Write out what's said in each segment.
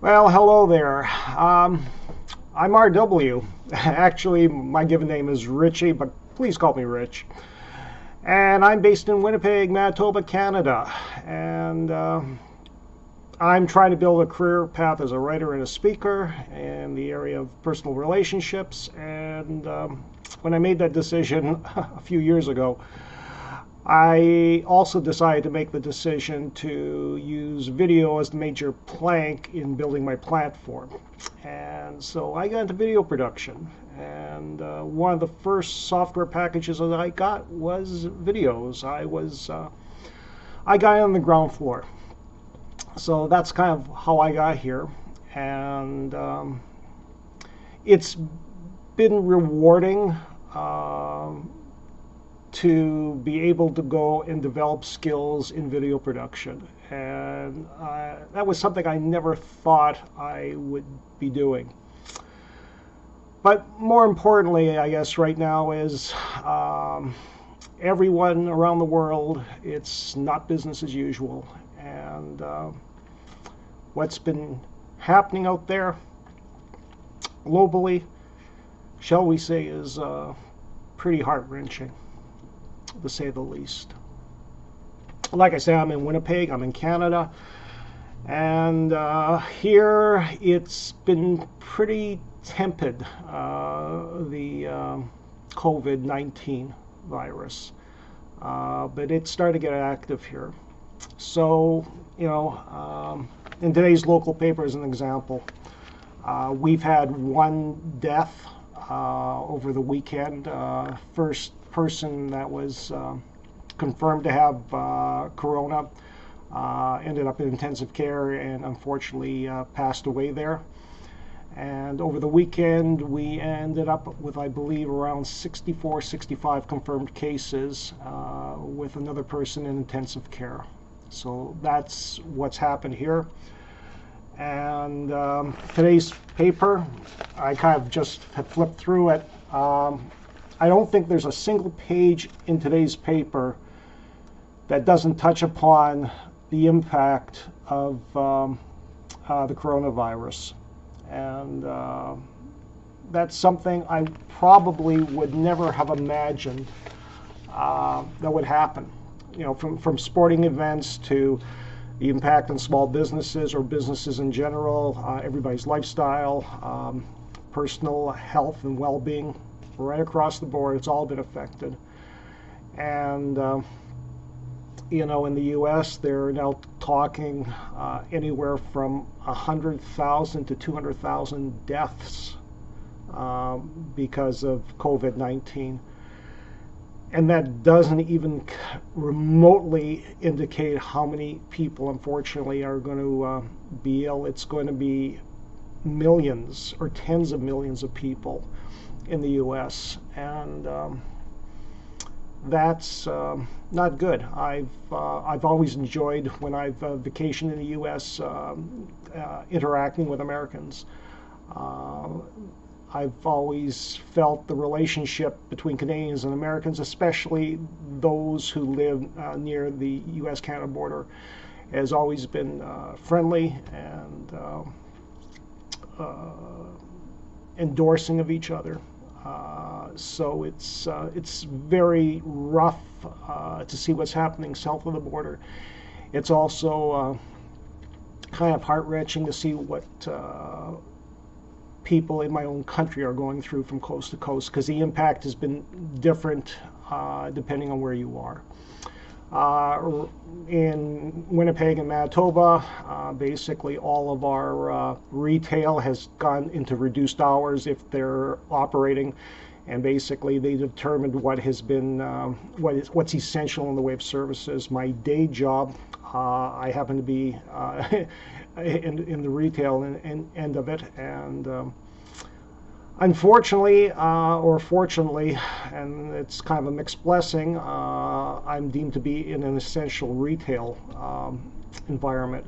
Well, hello there. I'm RW. Actually, my given name is Richie, but please call me Rich. And I'm based in Winnipeg, Manitoba, Canada. And I'm trying to build a career path as a writer and a speaker in the area of personal relationships. And when I made that decision a few years ago, I also decided to make the decision to use video as the major plank in building my platform. And so I got into video production. And one of the first software packages that I got was videos. I got on the ground floor. So that's kind of how I got here. And it's been rewarding. To be able to go and develop skills in video production. And that was something I never thought I would be doing. But more importantly, I guess right now is everyone around the world, it's not business as usual. And what's been happening out there globally, shall we say, is pretty heart-wrenching, to say the least. Like I say, I'm in Winnipeg, I'm in Canada, and here it's been pretty tepid, the COVID-19 virus, but it's starting to get active here. So, in today's local paper, as an example, we've had one death over the weekend. First person that was confirmed to have corona ended up in intensive care and unfortunately passed away there. And over the weekend we ended up with, I believe, around 64, 65 confirmed cases with another person in intensive care. So that's what's happened here. And today's paper, I kind of just have flipped through it. I don't think there's a single page in today's paper that doesn't touch upon the impact of the coronavirus. And that's something I probably would never have imagined that would happen. From sporting events to the impact on small businesses or businesses in general, everybody's lifestyle, personal health and well-being. Right across the board, it's all been affected. And in the U.S., they're now talking anywhere from 100,000 to 200,000 deaths because of COVID-19. And that doesn't even remotely indicate how many people, unfortunately, are going to be ill. It's going to be millions or tens of millions of people in the U.S. and that's not good. I've always enjoyed when I've vacationed in the U.S. Interacting with Americans. I've always felt the relationship between Canadians and Americans, especially those who live near the U.S.-Canada border, has always been friendly and endorsing of each other. So it's very rough to see what's happening south of the border. It's also kind of heart-wrenching to see what people in my own country are going through from coast to coast, because the impact has been different depending on where you are. In Winnipeg and Manitoba, basically all of our retail has gone into reduced hours if they're operating, and basically they determined what has been what's essential in the way of services. My day job, I happen to be in the retail end of it, and unfortunately, or fortunately, and it's kind of a mixed blessing, I'm deemed to be in an essential retail environment.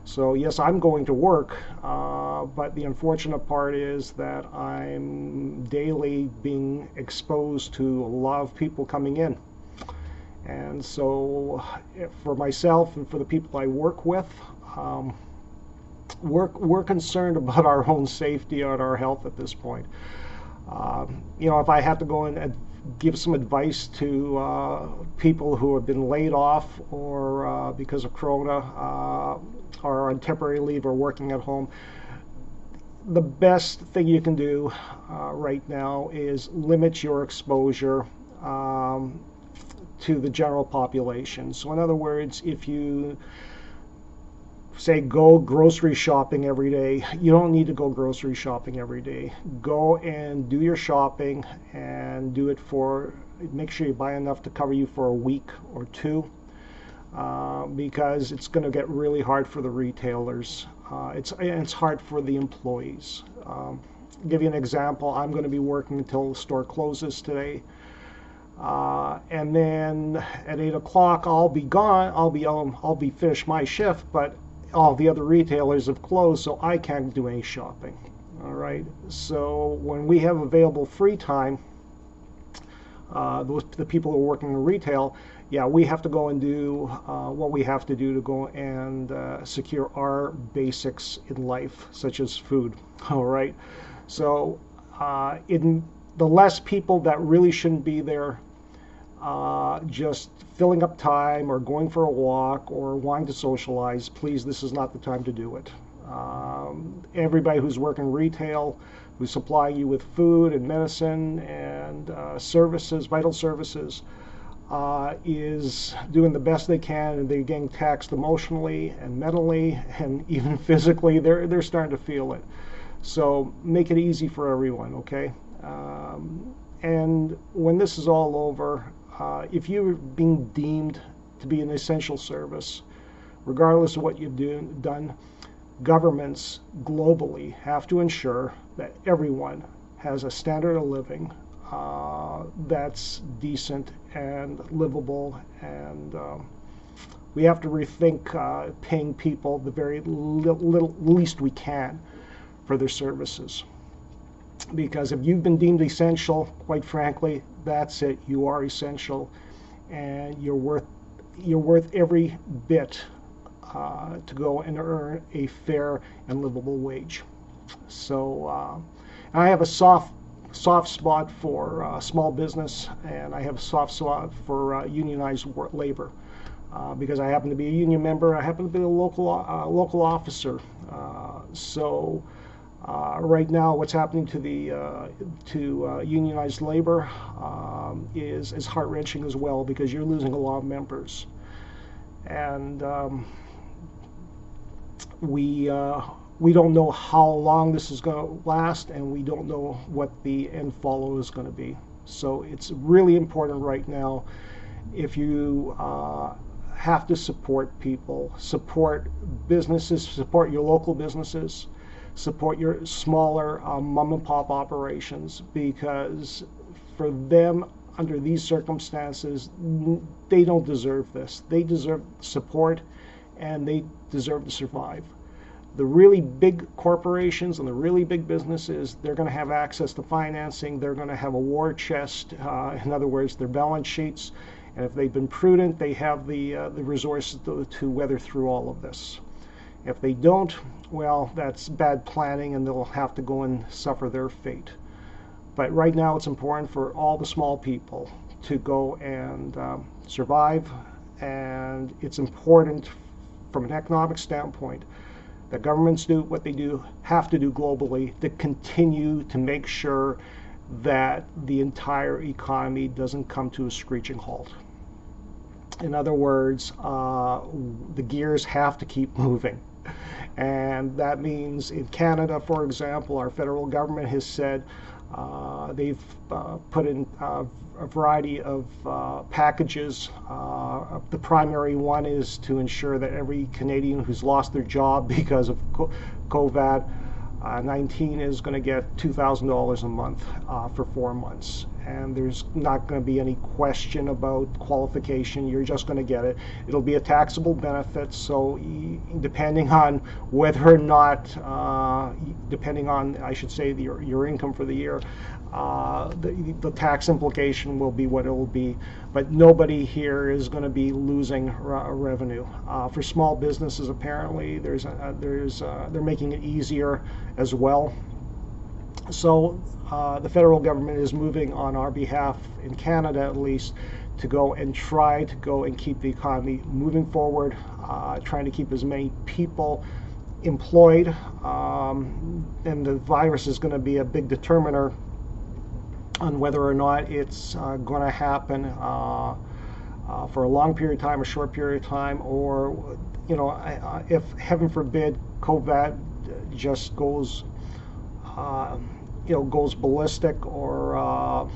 So yes, I'm going to work, but the unfortunate part is that I'm daily being exposed to a lot of people coming in. And so for myself and for the people I work with, we're concerned about our own safety and our health at this point. If I have to go in and give some advice to people who have been laid off or because of Corona or on temporary leave or working at home, the best thing you can do right now is limit your exposure to the general population. So in other words, if you say go grocery shopping every day, you don't need to go grocery shopping every day. Go and do your shopping and do it make sure you buy enough to cover you for a week or two, because it's going to get really hard for the retailers. It's hard for the employees. Give you an example. I'm going to be working until the store closes today. And then at 8 o'clock I'll be gone. I'll be finished my shift, but all the other retailers have closed, so I can't do any shopping. All right. So when we have available free time, the people who are working in retail, yeah, we have to go and do what we have to do to go and secure our basics in life, such as food. All right. So in the less people that really shouldn't be there, just filling up time or going for a walk or wanting to socialize, please, this is not the time to do it. Everybody who's working retail, who's supplying you with food and medicine and services, vital services, is doing the best they can, and they're getting taxed emotionally and mentally and even physically. They're starting to feel it. So make it easy for everyone, okay? And when this is all over, if you're being deemed to be an essential service, regardless of what you've done, governments globally have to ensure that everyone has a standard of living that's decent and livable, and we have to rethink paying people the very least we can for their services. Because if you've been deemed essential, quite frankly, that's it. You are essential, and you're worth every bit to go and earn a fair and livable wage. So I have a soft spot for small business, and I have a soft spot for unionized labor. Because I happen to be a union member, I happen to be a local officer. So right now, what's happening to unionized labor is heart-wrenching as well, because you're losing a lot of members, and we don't know how long this is going to last, and we don't know what the end follow is going to be. So it's really important right now, if you have to support people, support businesses, support your local businesses, support your smaller mom and pop operations, because for them, under these circumstances, they don't deserve this. They deserve support, and they deserve to survive. The really big corporations and the really big businesses, they're going to have access to financing. They're going to have a war chest, in other words, their balance sheets. And if they've been prudent, they have the resources to weather through all of this. If they don't, well, that's bad planning, and they'll have to go and suffer their fate. But right now, it's important for all the small people to go and survive, and it's important from an economic standpoint that governments do what they have to do globally to continue to make sure that the entire economy doesn't come to a screeching halt. In other words, the gears have to keep moving. And that means in Canada, for example, our federal government has said they've put in a variety of packages. The primary one is to ensure that every Canadian who's lost their job because of COVID-19 is going to get $2,000 a month for 4 months. And there's not going to be any question about qualification. You're just going to get it. It'll be a taxable benefit, so depending on whether or not, depending on, I should say, your income for the year, the tax implication will be what it will be, but nobody here is going to be losing revenue. For small businesses, apparently, they're making it easier as well. So the federal government is moving on our behalf, in Canada at least, to go and try to go and keep the economy moving forward, trying to keep as many people employed, and the virus is going to be a big determiner on whether or not it's going to happen for a long period of time, a short period of time, or if heaven forbid COVID just goes goes ballistic or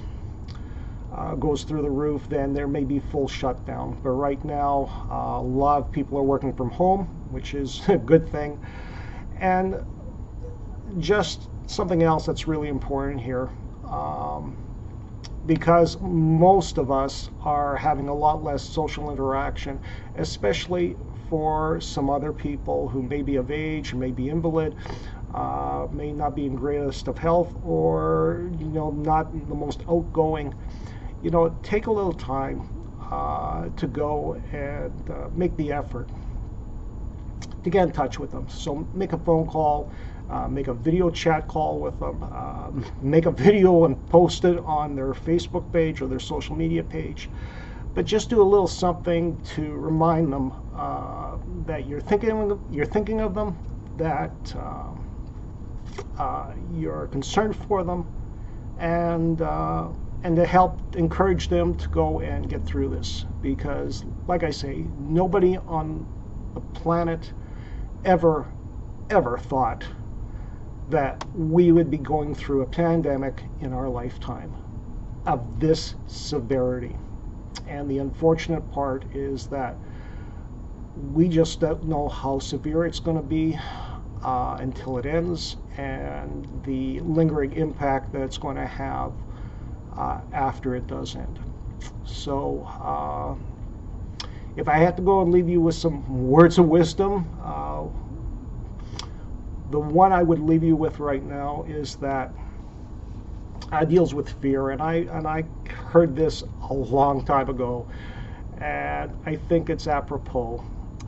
goes through the roof, then there may be full shutdown. But right now, a lot of people are working from home, which is a good thing. And just something else that's really important here, because most of us are having a lot less social interaction, especially for some other people who may be of age, may be invalid, may not be in greatest of health, or not the most outgoing. Take a little time to go and make the effort to get in touch with them. So make a phone call, make a video chat call with them, make a video and post it on their Facebook page or their social media page. But just do a little something to remind them that you're thinking of them, that you're concerned for them, and to help encourage them to go and get through this. Because, like I say, nobody on the planet ever thought that we would be going through a pandemic in our lifetime of this severity. And the unfortunate part is that we just don't know how severe it's going to be until it ends, and the lingering impact that it's going to have after it does end. So if I had to go and leave you with some words of wisdom, the one I would leave you with right now is that deals with fear, and I heard this a long time ago, and I think it's apropos,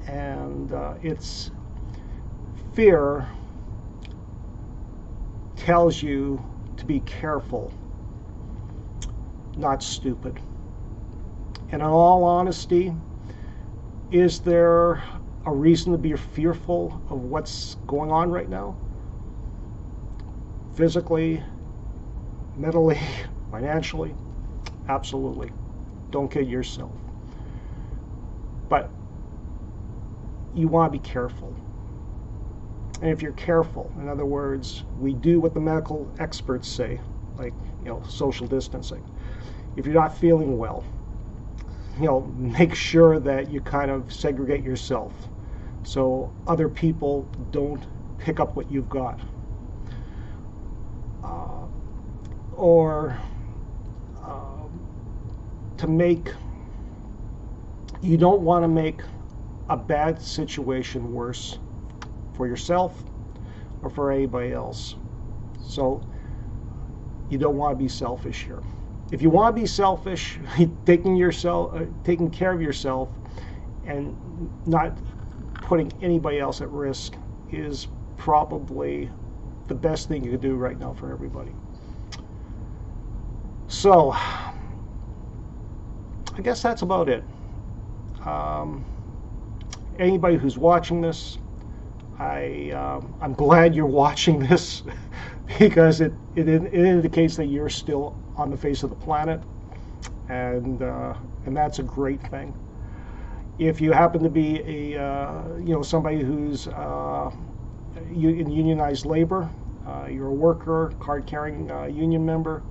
and it's fear tells you to be careful, not stupid. And in all honesty, is there a reason to be fearful of what's going on right now? Physically, mentally, financially? Absolutely. Don't kid yourself. But you want to be careful. And if you're careful, in other words, we do what the medical experts say, like, social distancing. If you're not feeling well, make sure that you kind of segregate yourself so other people don't pick up what you've got. You don't want to make a bad situation worse for yourself or for anybody else. So you don't want to be selfish here. If you want to be selfish, taking care of yourself and not putting anybody else at risk is probably the best thing you can do right now for everybody. So I guess that's about it. Anybody who's watching this, I'm glad you're watching this because it indicates that you're still on the face of the planet, and that's a great thing. If you happen to be somebody who's in unionized labor, you're a worker, card-carrying union member,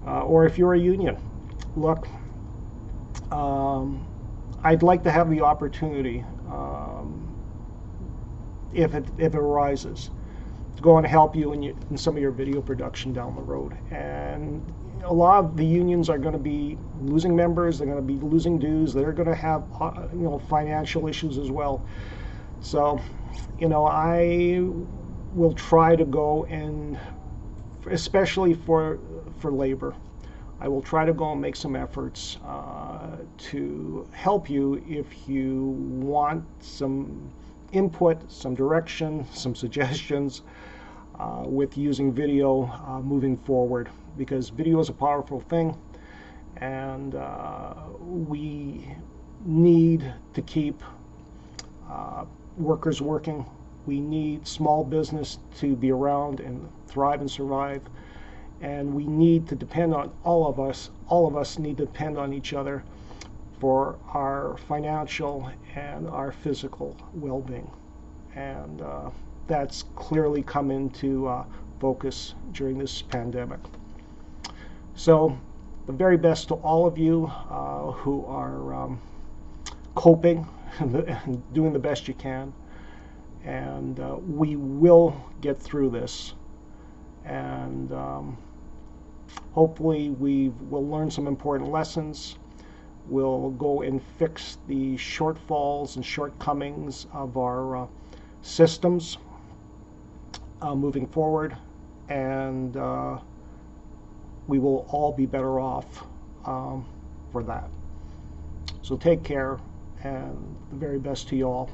or if you're a union, look, I'd like to have the opportunity, if it arises, to go and help you in some of your video production down the road. And a lot of the unions are going to be losing members, they're going to be losing dues, they're going to have financial issues as well. So I will try to go and especially for labor. I will try to go and make some efforts to help you if you want some input, some direction, some suggestions with using video moving forward, because video is a powerful thing, and we need to keep workers working. We need small business to be around and thrive and survive. And we need to depend on all of us need to depend on each other for our financial and our physical well-being. And that's clearly come into focus during this pandemic. So the very best to all of you who are coping and doing the best you can. And we will get through this. And hopefully we will learn some important lessons. We'll go and fix the shortfalls and shortcomings of our systems moving forward, and we will all be better off for that. So take care, and the very best to you all.